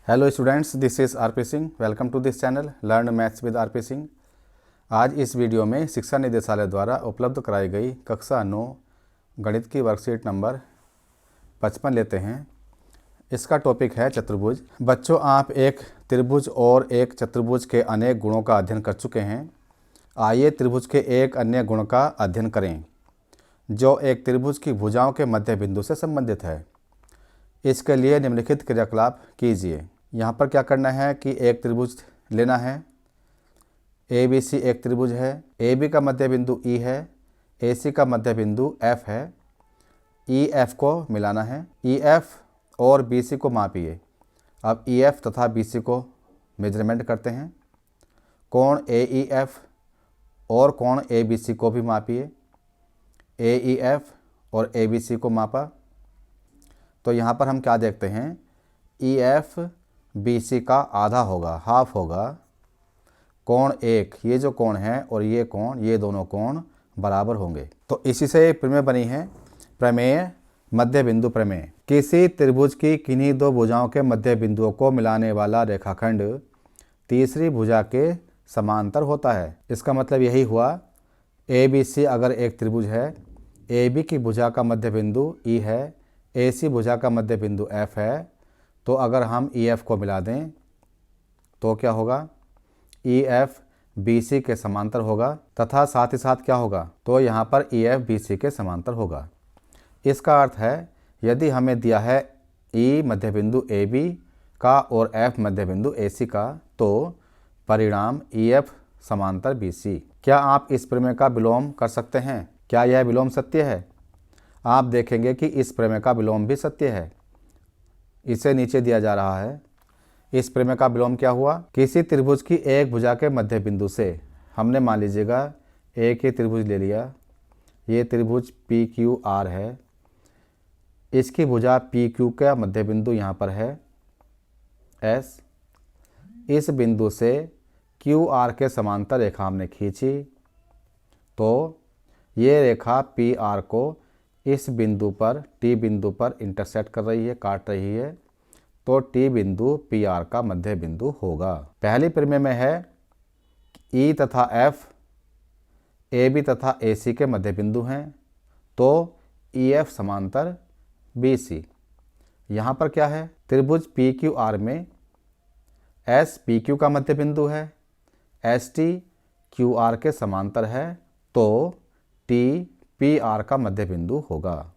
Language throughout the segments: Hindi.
Hello students, this is RP Singh. Welcome to this channel learn maths with RP Singh. आज इस वीडियो में शिक्षा निदेशालय द्वारा उपलब्ध कराई गई कक्षा 9 गणित की वर्कशीट नंबर 55 लेते हैं। इसका टॉपिक है चतुर्भुज। बच्चों, आप एक त्रिभुज और एक चतुर्भुज के अनेक गुणों का अध्ययन कर चुके हैं। आइए त्रिभुज के एक अन्य गुण का अध्ययन करें जो एक त्रिभुज की भुजाओं के मध्य बिंदु से संबंधित है। इसके लिए निम्नलिखित क्रियाकलाप कीजिए। यहाँ पर क्या करना है कि एक त्रिभुज लेना है। ए बी सी एक त्रिभुज है। ए बी का मध्य बिंदु ई है, ए सी का मध्य बिंदु एफ है। ई एफ को मिलाना है। ई एफ और बी सी को मापिए। अब ई एफ तथा बी सी को मेजरमेंट करते हैं। कोण ए ई एफ और कोण ए बी सी को भी मापिए। ए ई एफ और ए बी सी को मापा तो यहाँ पर हम क्या देखते हैं, ई एफ बी सी का आधा होगा, हाफ होगा। कोण एक, ये जो कोण है और ये कोण, ये दोनों कोण बराबर होंगे। तो इसी से प्रमेय बनी है प्रमेय मध्य बिंदु प्रमेय। किसी त्रिभुज की किन्हीं दो भुजाओं के मध्य बिंदुओं को मिलाने वाला रेखाखंड तीसरी भुजा के समांतर होता है। इसका मतलब यही हुआ, ए बी सी अगर एक त्रिभुज है, ए बी की भुजा का मध्य बिंदु ई है, ए सी भुजा का मध्य बिंदु एफ है, तो अगर हम ई एफ को मिला दें तो क्या होगा, ई एफ बी सी के समांतर होगा तथा साथ ही साथ क्या होगा, तो यहाँ पर ई एफ बी सी के समांतर होगा। इसका अर्थ है, यदि हमें दिया है ई मध्य बिंदु ए बी का और एफ मध्य बिंदु ए सी का, तो परिणाम ई एफ समांतर बी सी। क्या आप इस प्रमेय का विलोम कर सकते हैं? क्या यह विलोम सत्य है? आप देखेंगे कि इस प्रमेय का विलोम भी सत्य है। इसे नीचे दिया जा रहा है। इस प्रमेय का विलोम क्या हुआ, किसी त्रिभुज की एक भुजा के मध्य बिंदु से, हमने मान लीजिएगा एक ही त्रिभुज ले लिया, ये त्रिभुज पी क्यू आर है, इसकी भुजा पी क्यू का मध्य बिंदु यहाँ पर है एस। इस बिंदु से क्यू आर के समांतर रेखा हमने खींची तो ये रेखा पी आर को इस बिंदु पर, टी बिंदु पर इंटरसेक्ट कर रही है, काट रही है, तो टी बिंदु पी आर का मध्य बिंदु होगा। पहली प्रमेय में है ई तथा एफ ए बी तथा ए सी के मध्य बिंदु हैं, तो ई एफ समांतर बी सी। यहाँ पर क्या है, त्रिभुज पी क्यू आर में एस पी क्यू का मध्य बिंदु है, एस टी क्यू आर के समांतर है, तो टी पी आर का मध्य बिंदु होगा।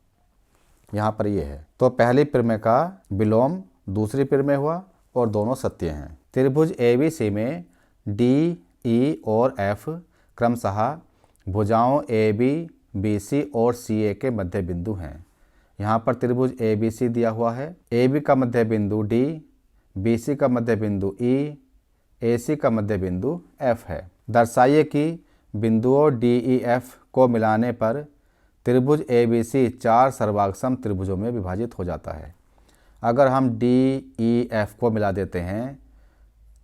यहाँ पर ये है। तो पहली प्रमेय का विलोम दूसरी प्रमेय हुआ और दोनों सत्य हैं। त्रिभुज ए बी सी में डी ई और एफ क्रमशः भुजाओं ए बी बी सी और सी ए के मध्य बिंदु हैं। यहाँ पर त्रिभुज ए बी सी दिया हुआ है। ए बी का मध्य बिंदु डी, बी सी का मध्य बिंदु ई, ए सी का मध्य बिंदु एफ है। दर्शाइए कि बिंदुओं डी ई एफ को मिलाने पर त्रिभुज ए बी सी 4 सर्वांगसम त्रिभुजों में विभाजित हो जाता है। अगर हम डी ई एफ को मिला देते हैं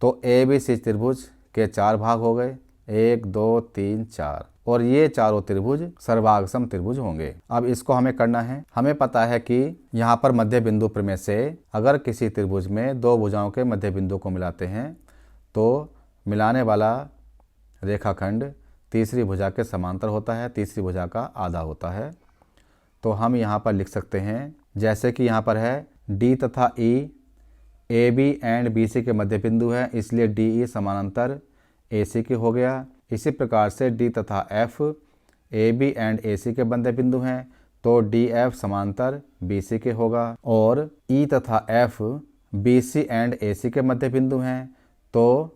तो ए बी सी त्रिभुज के 4 भाग हो गए, 1 2 3 4, और ये चारों त्रिभुज सर्वांगसम त्रिभुज होंगे। अब इसको हमें करना है। हमें पता है कि यहाँ पर मध्य बिंदु प्रमेय से अगर किसी त्रिभुज में दो भुजाओं के मध्य बिंदु को मिलाते हैं तो मिलाने वाला रेखाखंड तीसरी भुजा के समांतर होता है, तीसरी भुजा का आधा होता है। तो हम यहाँ पर लिख सकते हैं, जैसे कि यहाँ पर है डी तथा E A B and B C के मध्य बिंदु है, इसलिए डी ई समानांतर ए सी के हो गया। इसी प्रकार से डी तथा एफ ए बी एंड ए सी के मध्य बिंदु हैं, तो डी एफ समांतर बी सी के होगा। और ई तथा एफ बी सी एंड ए सी के मध्य बिंदु हैं, तो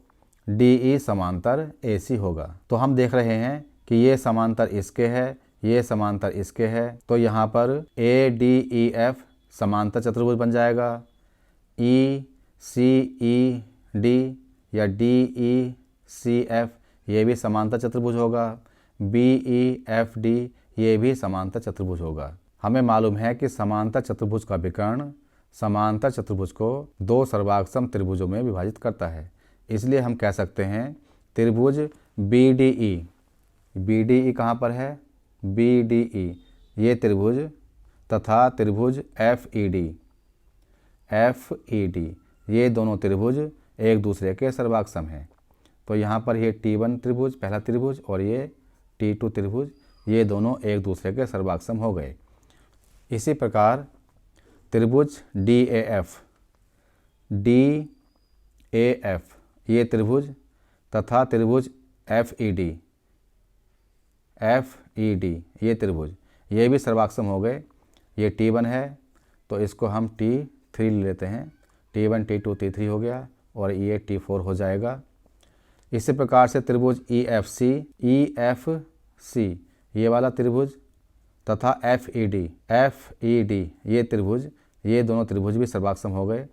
डी ई समांतर ए सी होगा। तो हम देख रहे हैं कि ये समांतर इसके है, ये समांतर इसके है, तो यहाँ पर ए डी ई एफ समांतर चतुर्भुज बन जाएगा। ई सी ई डी या डी ई सी एफ ये भी समांतर चतुर्भुज होगा। बी ई एफ डी ये भी समांतर चतुर्भुज होगा। हमें मालूम है कि समांतर चतुर्भुज का विकर्ण समांतर चतुर्भुज को दो सर्वांगसम त्रिभुजों में विभाजित करता है। इसलिए हम कह सकते हैं त्रिभुज बी डी ई कहाँ पर है, बी डी ई ये त्रिभुज तथा त्रिभुज एफ ई डी ये दोनों त्रिभुज एक दूसरे के सर्वाक्षम हैं। तो यहाँ पर ये T1 त्रिभुज पहला त्रिभुज और ये T2 त्रिभुज, ये दोनों एक दूसरे के सर्वाक्षम हो गए। इसी प्रकार त्रिभुज DAF ये त्रिभुज तथा त्रिभुज FED ये त्रिभुज, ये भी सर्वाक्षम हो गए। ये T1 है तो इसको हम T3 ले लेते हैं, T1 T2 T3 हो गया और ये T4 हो जाएगा। इसी प्रकार से त्रिभुज EFC ये वाला त्रिभुज तथा FED ये त्रिभुज, ये दोनों त्रिभुज भी सर्वाक्षम हो गए।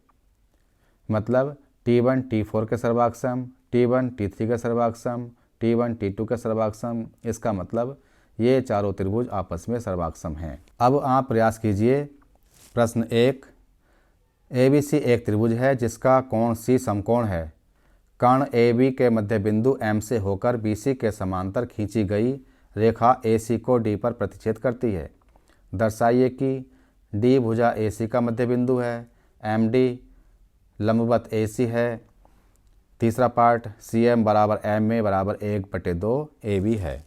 मतलब T1 T4 के सर्वाक्षम, T1 T3 के सर्वाक्षम, T1 T2 के सर्वाक्षम। इसका मतलब ये चारों त्रिभुज आपस में सर्वाक्षम हैं। अब आप प्रयास कीजिए। प्रश्न 1, ABC एक त्रिभुज है जिसका कोण C समकोण है। कर्ण AB के मध्य बिंदु M से होकर BC के समांतर खींची गई रेखा AC को D पर प्रतिच्छेद करती है। दर्शाइए कि D भुजा AC का मध्य बिंदु है, MD लंबवत AC है। तीसरा पार्ट CM बराबर MA बराबर 1/2 AB है।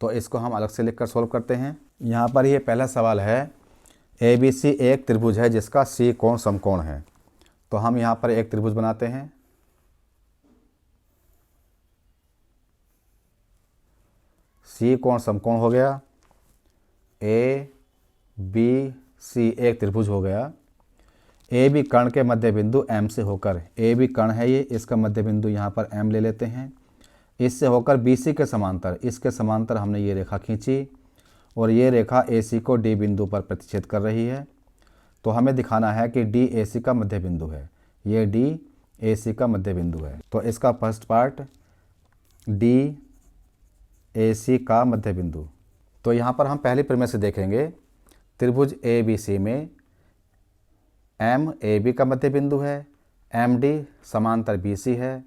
तो इसको हम अलग से लिखकर सोल्व करते हैं। यहाँ पर ये पहला सवाल है, ABC एक त्रिभुज है जिसका C कोण समकोण है। तो हम यहाँ पर एक त्रिभुज बनाते हैं। C कोण समकोण हो गया, ABC एक त्रिभुज हो गया। AB कर्ण के मध्य बिंदु M से होकर, AB कर्ण है ये, इसका मध्य बिंदु यहाँ पर M ले लेते हैं। इससे होकर BC के समांतर, इसके समांतर हमने ये रेखा खींची और ये रेखा AC को D बिंदु पर प्रतिच्छेद कर रही है। तो हमें दिखाना है कि D AC का मध्य बिंदु है, ये D AC का मध्य बिंदु है। तो इसका फर्स्ट पार्ट D AC का मध्य बिंदु। तो यहाँ पर हम पहली प्रमेय से देखेंगे। त्रिभुज ABC में M AB का मध्य बिंदु है, MD समांतर BC है,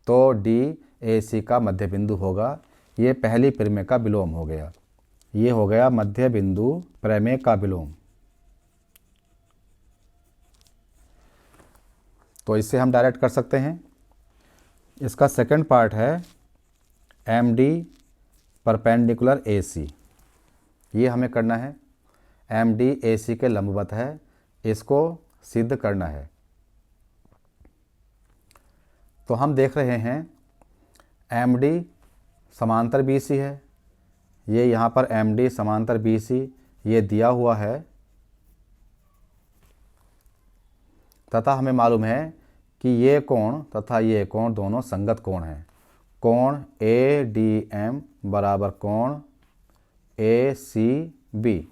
तो D AC का मध्य बिंदु होगा। ये पहली प्रमेय का विलोम हो गया। ये हो गया मध्य बिंदु प्रमेय का विलोम। तो इससे हम डायरेक्ट कर सकते हैं। इसका सेकंड पार्ट है MD परपेंडिकुलर AC। ये हमें करना है। MD AC के लंबवत है, इसको सिद्ध करना है। तो हम देख रहे हैं MD समांतर BC है, ये यहाँ पर MD समांतर BC ये दिया हुआ है तथा हमें मालूम है कि ये कोण तथा ये कोण दोनों संगत कोण हैं। कोण ADM बराबर कोण ACB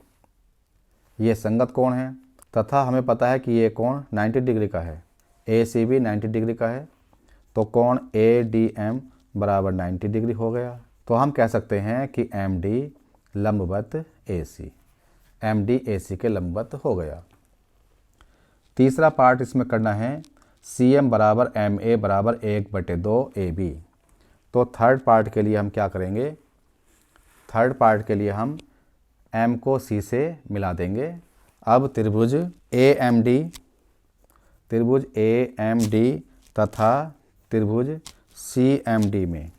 ये संगत कोण है तथा हमें पता है कि ये कोण 90 डिग्री का है, ACB 90 डिग्री का है। तो कोण ADM बराबर 90 डिग्री हो गया। तो हम कह सकते हैं कि MD लंबवत AC, MD AC के लंबवत हो गया। तीसरा पार्ट इसमें करना है CM बराबर MA बराबर 1/2 AB। तो थर्ड पार्ट के लिए हम क्या करेंगे? थर्ड पार्ट के लिए हम M को C से मिला देंगे। अब त्रिभुज AMD तथा त्रिभुज CMD में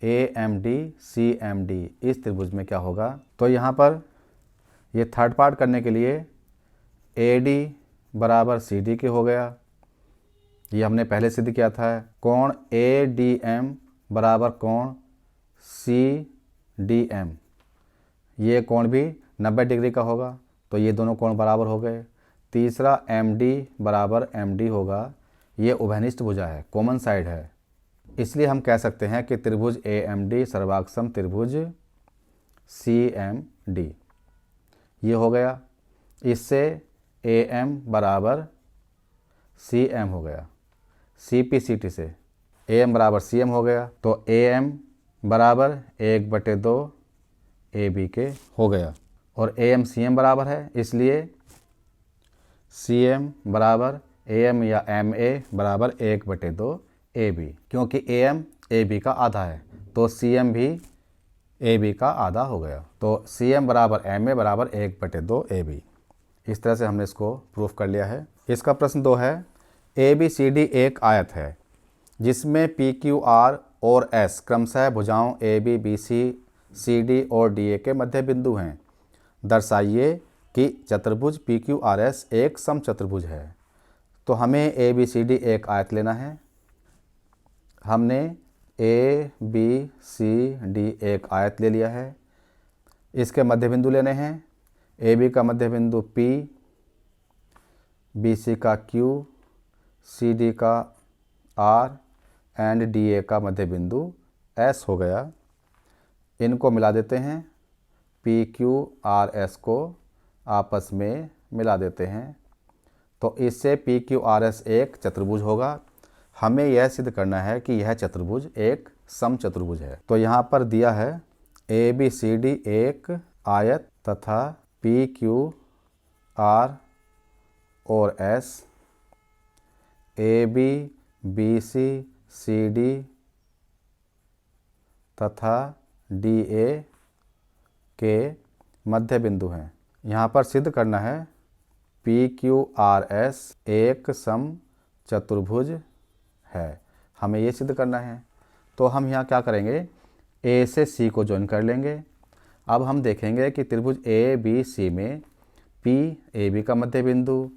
AMD CMD इस त्रिभुज में क्या होगा? तो यहाँ पर ये थर्ड पार्ट करने के लिए AD बराबर CD के हो गया, ये हमने पहले सिद्ध किया था। कोण ADM बराबर कोण CDM, ये कोण भी 90 डिग्री का होगा, तो ये दोनों कोण बराबर हो गए। तीसरा MD बराबर MD होगा, ये उभयनिष्ठ भुजा है, कॉमन साइड है, इसलिए हम कह सकते हैं कि त्रिभुज AMD सर्वाक्षम त्रिभुज CMD ये हो गया। इससे AM बराबर CM हो गया, CPCT से AM बराबर CM हो गया। तो AM बराबर 1/2 AB के हो गया और AM CM बराबर है, इसलिए CM बराबर AM या MA बराबर 1/2 AB। क्योंकि AM AB का आधा है तो CM भी AB का आधा हो गया। तो CM बराबर MA बराबर 1/2 AB। इस तरह से हमने इसको प्रूफ कर लिया है। इसका प्रश्न 2 है, ABCD एक आयत है जिसमें PQR और S क्रमशः भुजाओं ABBC CD और DA के मध्य बिंदु हैं। दर्शाइए कि चतुर्भुज PQRS एक समचतुर्भुज है। तो हमें ABCD एक आयत लेना है। हमने ABCD एक आयत ले लिया है। इसके मध्य बिंदु लेने हैं। AB का मध्य बिंदु P, BC का Q, CD का R एंड DA का मध्य बिंदु S हो गया। इनको मिला देते हैं। PQRS को आपस में मिला देते हैं। तो इससे PQRS एक चतुर्भुज होगा। हमें यह सिद्ध करना है कि यह चतुर्भुज एक समचतुर्भुज है। तो यहाँ पर दिया है ABCD एक आयत तथा PQR और S ABBC CD तथा DA के मध्य बिंदु हैं। यहाँ पर सिद्ध करना है PQRS एक समचतुर्भुज है। हमें ये सिद्ध करना है। तो हम यहाँ क्या करेंगे, A से C को ज्वाइन कर लेंगे। अब हम देखेंगे कि त्रिभुज ABC में P AB का मध्य बिंदु,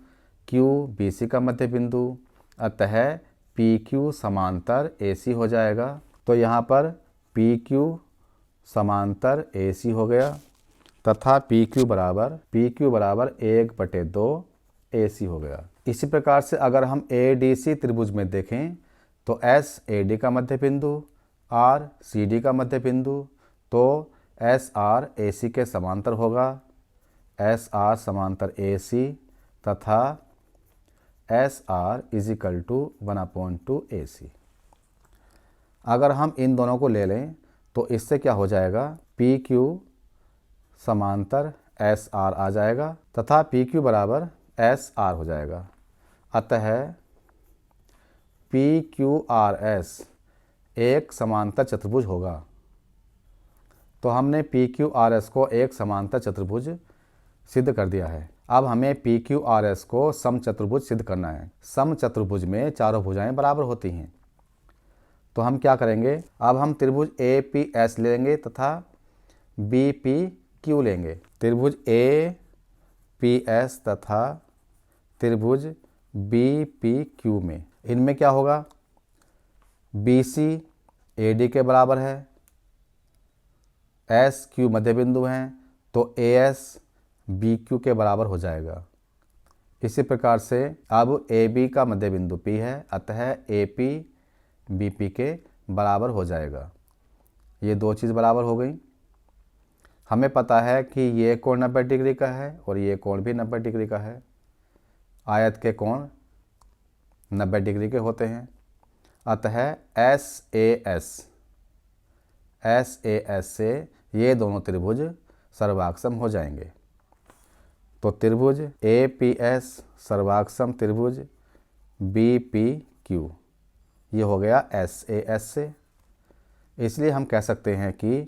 Q BC का मध्य बिंदु, अतः PQ समांतर AC हो जाएगा। तो यहाँ पर PQ समांतर AC हो गया तथा PQ बराबर 1/2 AC हो गया। इसी प्रकार से अगर हम ADC त्रिभुज में देखें तो S AD का मध्य बिंदु, R CD का मध्य बिंदु, तो SR AC के समांतर होगा। SR समांतर AC तथा SR = 1/2 AC। अगर हम इन दोनों को ले लें तो इससे क्या हो जाएगा, PQ समांतर SR आ जाएगा तथा PQ बराबर SR हो जाएगा। अतः PQRS एक समांतर चतुर्भुज होगा। तो हमने PQRS को एक समांतर चतुर्भुज सिद्ध कर दिया है। अब हमें PQRS को समचतुर्भुज सिद्ध करना है। समचतुर्भुज में चारों भुजाएं बराबर होती हैं। तो हम क्या करेंगे, अब हम त्रिभुज APS लेंगे तथा BPQ लेंगे। त्रिभुज APS तथा त्रिभुज BPQ में इनमें क्या होगा, BC AD के बराबर है, SQ मध्य बिंदु हैं, तो AS BQ के बराबर हो जाएगा। इसी प्रकार से अब AB का मध्य बिंदु P है, अतः AP BP के बराबर हो जाएगा। ये दो चीज़ बराबर हो गई। हमें पता है कि ये कोण 90 डिग्री का है और ये कोण भी 90 डिग्री का है। आयत के कोण 90 डिग्री के होते हैं। अतः SAS से ये दोनों त्रिभुज सर्वाक्षम हो जाएंगे। तो त्रिभुज APS सर्वाक्षम त्रिभुज BPQ ये हो गया SAS से। इसलिए हम कह सकते हैं कि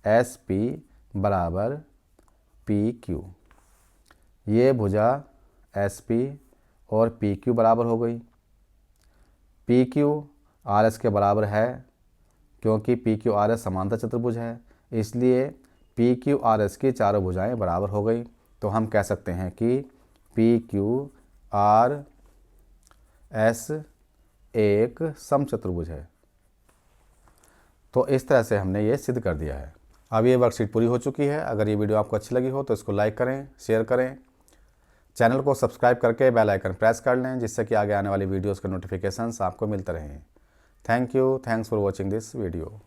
SP बराबर PQ। ये भुजा SP और PQ बराबर हो गई। PQ RS के बराबर है क्योंकि PQRS समांतर चतुर्भुज है, इसलिए PQRS की चारों भुजाएं बराबर हो गई। तो हम कह सकते हैं कि PQRS एक समचतुर्भुज है। तो इस तरह से हमने ये सिद्ध कर दिया है। अब ये वर्कशीट पूरी हो चुकी है। अगर ये वीडियो आपको अच्छी लगी हो तो इसको लाइक करें, शेयर करें, चैनल को सब्सक्राइब करके बेल आइकन प्रेस कर लें, जिससे कि आगे आने वाली वीडियोज़ के नोटिफिकेशंस आपको मिलते रहें। Thank you, thanks for watching this video.